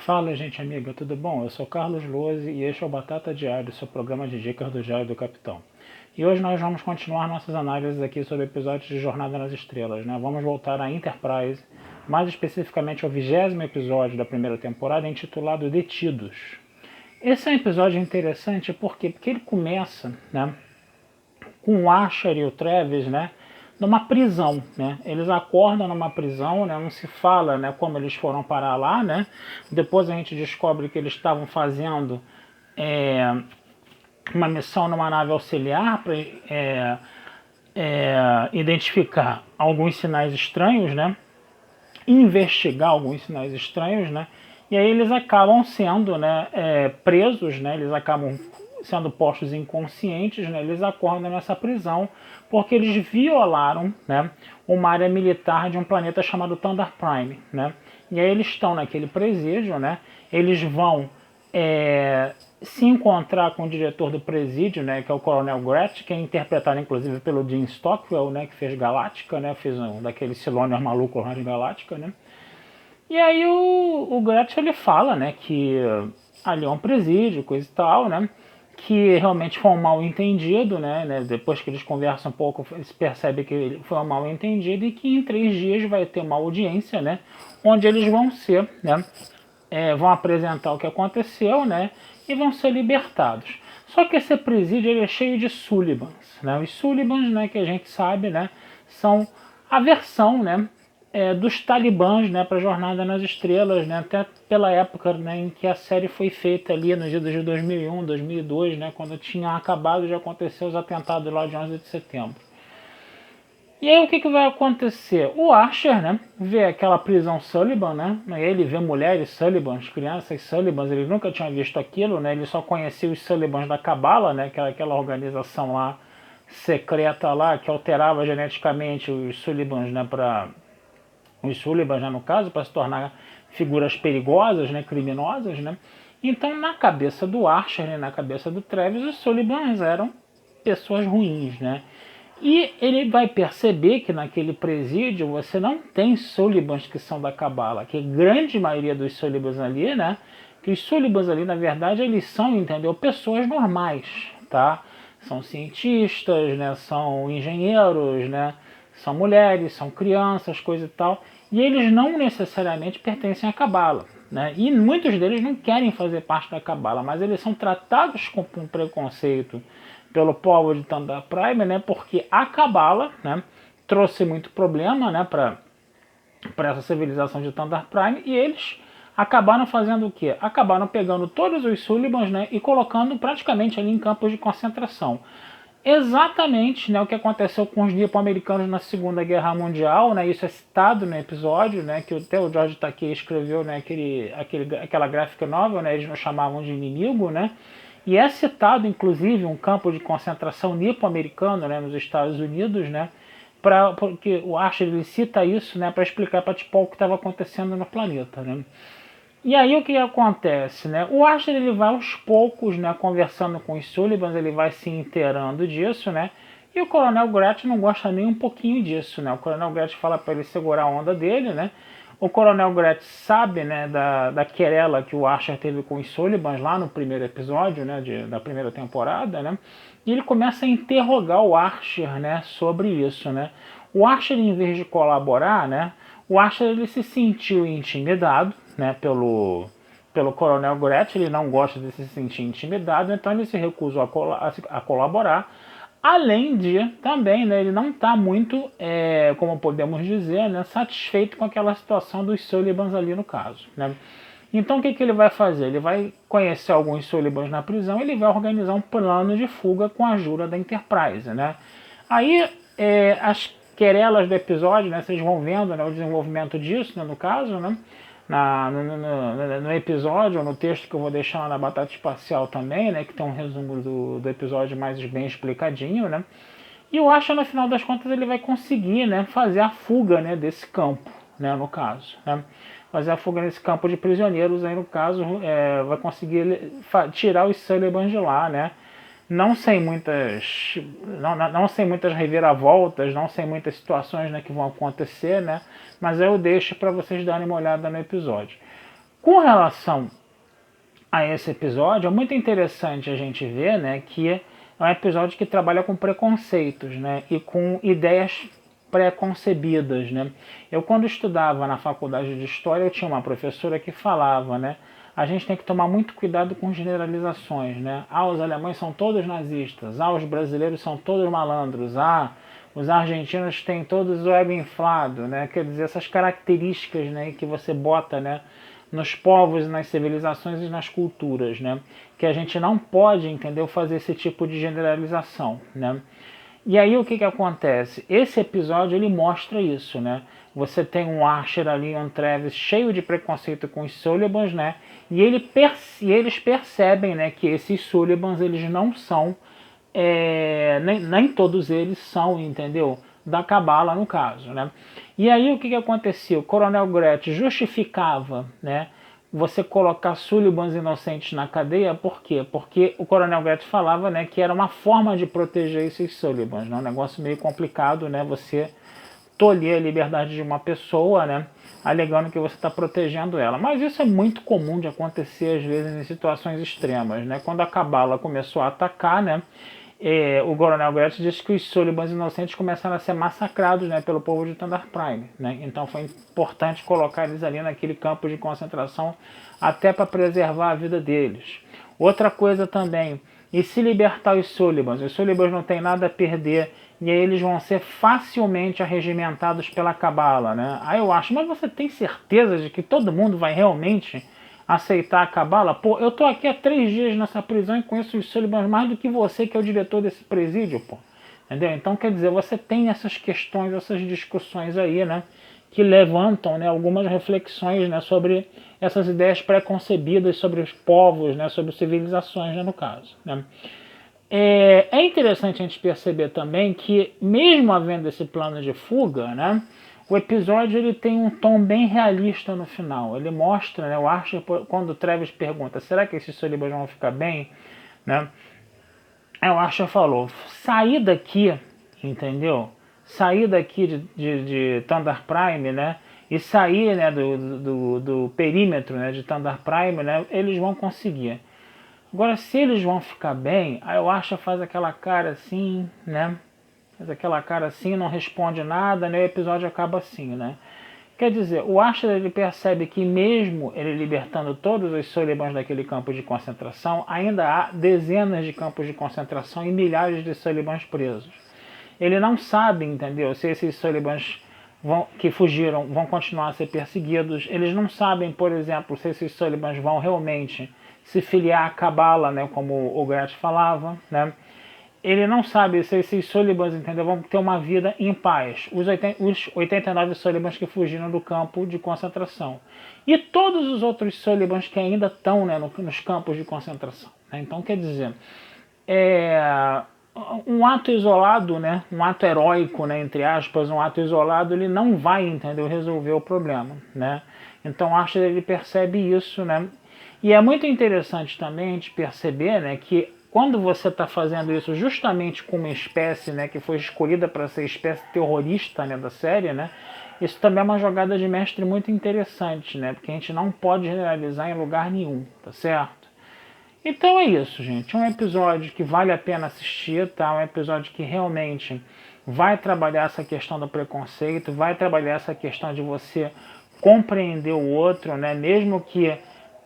Fala, gente amiga, tudo bom? Eu sou Carlos Lose e este é o Batata Diário, seu programa de dicas do Diário do Capitão. E hoje nós vamos continuar nossas análises aqui sobre episódios de Jornada nas Estrelas, né? Vamos voltar à Enterprise, mais especificamente ao 20º episódio da primeira temporada, intitulado Detidos. Esse é um episódio interessante porque ele começa, né, com o Archer e o Travis, né, numa prisão, né? Eles acordam numa prisão, né? Não se fala, né, como eles foram parar lá, né? Depois a gente descobre que eles estavam fazendo uma missão numa nave auxiliar para identificar alguns sinais estranhos, né? Investigar alguns sinais estranhos, né? E aí eles acabam sendo, né, presos, né? Eles acabam sendo postos inconscientes, né? Eles acordam nessa prisão porque eles violaram, né, uma área militar de um planeta chamado Thunder Prime, né? E aí eles estão naquele presídio, né? Eles vão se encontrar com o diretor do presídio, né, que é o Coronel Gretsch, que é interpretado inclusive pelo Dean Stockwell, né, que fez Galáctica, né, fez um daqueles Silonios malucos lá de Galáctica, né. E aí o Gretsch, ele fala, né, que ali é um presídio, coisa e tal, né, que realmente foi um mal entendido, né, depois que eles conversam um pouco, se percebe que foi um mal entendido e que em 3 dias vai ter uma audiência, né, onde eles vão ser, né, vão apresentar o que aconteceu, né, e vão ser libertados. Só que esse presídio ele é cheio de Sullivans, né? Os Sullivans, né, que a gente sabe, né, são a versão, né, dos talibãs, né, para Jornada nas Estrelas, né, até pela época, né, em que a série foi feita ali nos idos de 2001, 2002, né, quando tinha acabado de acontecer os atentados lá de 11 de setembro. E aí o que vai acontecer? O Archer, né, vê aquela prisão Sullivan, né, ele vê mulheres Sullivans, crianças Sullivans, ele nunca tinha visto aquilo, né, ele só conhecia os Sullivans da Cabala, né, que era aquela organização lá, secreta lá, que alterava geneticamente os Sullivans, né, os Sullivans, né, no caso, para se tornar figuras perigosas, né, criminosas, né. Então, na cabeça do Archer, né, na cabeça do Travis, os Sullivans eram pessoas ruins, né. E ele vai perceber que naquele presídio você não tem Sullivans que são da Cabala, que a grande maioria dos Sullivans ali, né, que os Sullivans ali, na verdade, eles são, entendeu, pessoas normais, tá? São cientistas, né, são engenheiros, né, são mulheres, são crianças, coisa e tal, e eles não necessariamente pertencem à Cabala, né? E muitos deles não querem fazer parte da Cabala, mas eles são tratados com um preconceito pelo povo de Thunder Prime, né? Porque a Cabala, né, trouxe muito problema, né, para essa civilização de Thunder Prime, e eles acabaram fazendo o quê? Acabaram pegando todos os Sullivans, né, e colocando praticamente ali em campos de concentração. Exatamente, né, o que aconteceu com os nipo-americanos na Segunda Guerra Mundial, né, isso é citado no episódio, né, que até o George Takei escreveu, né, aquela graphic novel, né, eles nos chamavam de inimigo, né, e é citado inclusive um campo de concentração nipo-americano, né, nos Estados Unidos, né, porque o Archer ele cita isso, né, para explicar para tipo, o que estava acontecendo no planeta, né. E aí o que acontece, né? O Archer ele vai aos poucos, né, conversando com os Sullivans, ele vai se inteirando disso, né? E o Coronel Gretsch não gosta nem um pouquinho disso, né? O Coronel Gretsch fala para ele segurar a onda dele, né? O Coronel Gretsch sabe, né, da querela que o Archer teve com os Sullivans lá no primeiro episódio, né, da primeira temporada, né? E ele começa a interrogar o Archer, né, sobre isso, né? O Archer, em vez de colaborar, né, o Archer ele se sentiu intimidado, né, pelo Coronel Gretsch, ele não gosta de se sentir intimidado, então ele se recusou a colaborar. Além de, também, né, ele não está muito, como podemos dizer, né, satisfeito com aquela situação dos Sullivans ali no caso, né. Então o que ele vai fazer? Ele vai conhecer alguns Sullivans na prisão e ele vai organizar um plano de fuga com a ajuda da Enterprise, né. Aí as querelas do episódio, né, vocês vão vendo, né, o desenvolvimento disso, né, no caso, né, no episódio, ou no texto que eu vou deixar lá na Batata Espacial também, né, que tem um resumo do episódio mais bem explicadinho, né, e eu acho, no final das contas, ele vai conseguir, né, fazer a fuga, né, desse campo, né, no caso, né, fazer a fuga nesse campo de prisioneiros, aí no caso, vai conseguir tirar os Sullivans de lá, né, não sem muitas reviravoltas, não sem muitas situações, né, que vão acontecer, né, mas eu deixo para vocês darem uma olhada no episódio. Com relação a esse episódio, é muito interessante a gente ver, né, que é um episódio que trabalha com preconceitos, né, e com ideias pré-concebidas, né. Eu, quando estudava na faculdade de História, eu tinha uma professora que falava, né, a gente tem que tomar muito cuidado com generalizações, né. Os alemães são todos nazistas, os brasileiros são todos malandros, os argentinos têm todos o ego inflado, né, quer dizer, essas características, né, que você bota, né, nos povos, nas civilizações e nas culturas, né? Que a gente não pode, entendeu, fazer esse tipo de generalização, né? E aí o que acontece? Esse episódio ele mostra isso, né? Você tem um Archer ali, um Travis cheio de preconceito com os Sullivans, né? E eles percebem, né, que esses Sullivans eles não são, nem todos eles são, entendeu? Da cabala no caso, né? E aí o que aconteceu? O Coronel Gretsch justificava, né, você colocar Sullivans inocentes na cadeia, por quê? Porque o Coronel Gretsch falava, né, que era uma forma de proteger esses Sullivans, né? Um negócio meio complicado, né, você tolher a liberdade de uma pessoa, né, alegando que você está protegendo ela. Mas isso é muito comum de acontecer às vezes em situações extremas, né? Quando a cabala começou a atacar, né, o Coronel Gretsch disse que os Sullivans inocentes começaram a ser massacrados, né, pelo povo de Thunder Prime, né? Então foi importante colocar eles ali naquele campo de concentração até para preservar a vida deles. Outra coisa também, e se libertar os Sullivans não têm nada a perder e aí eles vão ser facilmente arregimentados pela cabala, né? Aí eu acho, mas você tem certeza de que todo mundo vai realmente aceitar a cabala? Pô, eu tô aqui há 3 dias nessa prisão e conheço os Sullivans mais do que você, que é o diretor desse presídio, pô. Entendeu? Então, quer dizer, você tem essas questões, essas discussões aí, né, que levantam, né, algumas reflexões, né, sobre essas ideias pré-concebidas sobre os povos, né, sobre civilizações, né, no caso, né. É interessante a gente perceber também que, mesmo havendo esse plano de fuga, né, o episódio ele tem um tom bem realista no final. Ele mostra, né, o Archer, quando o Travis pergunta, será que esses Sullivans vão ficar bem? Né? Aí o Archer falou, sair daqui, entendeu? Sair daqui de Thunder Prime, né? E sair, né, do perímetro, né, de Thunder Prime, né, eles vão conseguir. Agora, se eles vão ficar bem, aí o Archer faz aquela cara assim, né? Faz aquela cara assim, não responde nada, né? O episódio acaba assim, né? Quer dizer, o Archer ele percebe que mesmo ele libertando todos os Sullivans daquele campo de concentração, ainda há dezenas de campos de concentração e milhares de Sullivans presos. Ele não sabe, entendeu, se esses Sullivans que fugiram vão continuar a ser perseguidos. Eles não sabem, por exemplo, se esses Sullivans vão realmente se filiar à cabala, né, como o Gretsch falava, né? Ele não sabe se esses Sullivans, entendeu, vão ter uma vida em paz. Os 89 Sullivans que fugiram do campo de concentração. E todos os outros Sullivans que ainda estão, né, nos campos de concentração. Né? Então, quer dizer, um ato isolado, né, um ato heróico, né, entre aspas, um ato isolado, ele não vai, entendeu, resolver o problema. Né? Então, Archer ele percebe isso, né? E é muito interessante também a gente perceber, né, que quando você está fazendo isso justamente com uma espécie, né, que foi escolhida para ser espécie terrorista, né, da série, né, isso também é uma jogada de mestre muito interessante, né, porque a gente não pode generalizar em lugar nenhum, tá certo? Então é isso, gente. É um episódio que vale a pena assistir, tá? Um episódio que realmente vai trabalhar essa questão do preconceito, vai trabalhar essa questão de você compreender o outro, né, mesmo que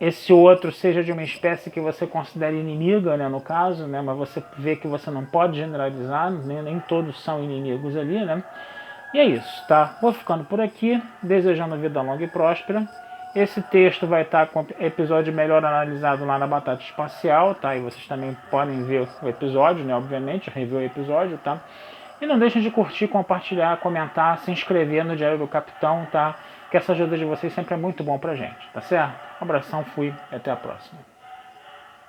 esse outro seja de uma espécie que você considera inimiga, né, no caso, né, mas você vê que você não pode generalizar, né, nem todos são inimigos ali, né. E é isso, tá? Vou ficando por aqui, desejando vida longa e próspera. Esse texto vai estar com o episódio melhor analisado lá na Batata Espacial, tá? E vocês também podem ver o episódio, né, obviamente, rever o episódio, tá? E não deixem de curtir, compartilhar, comentar, se inscrever no Diário do Capitão, tá? Que essa ajuda de vocês sempre é muito bom pra gente, tá certo? Um abração, fui e até a próxima.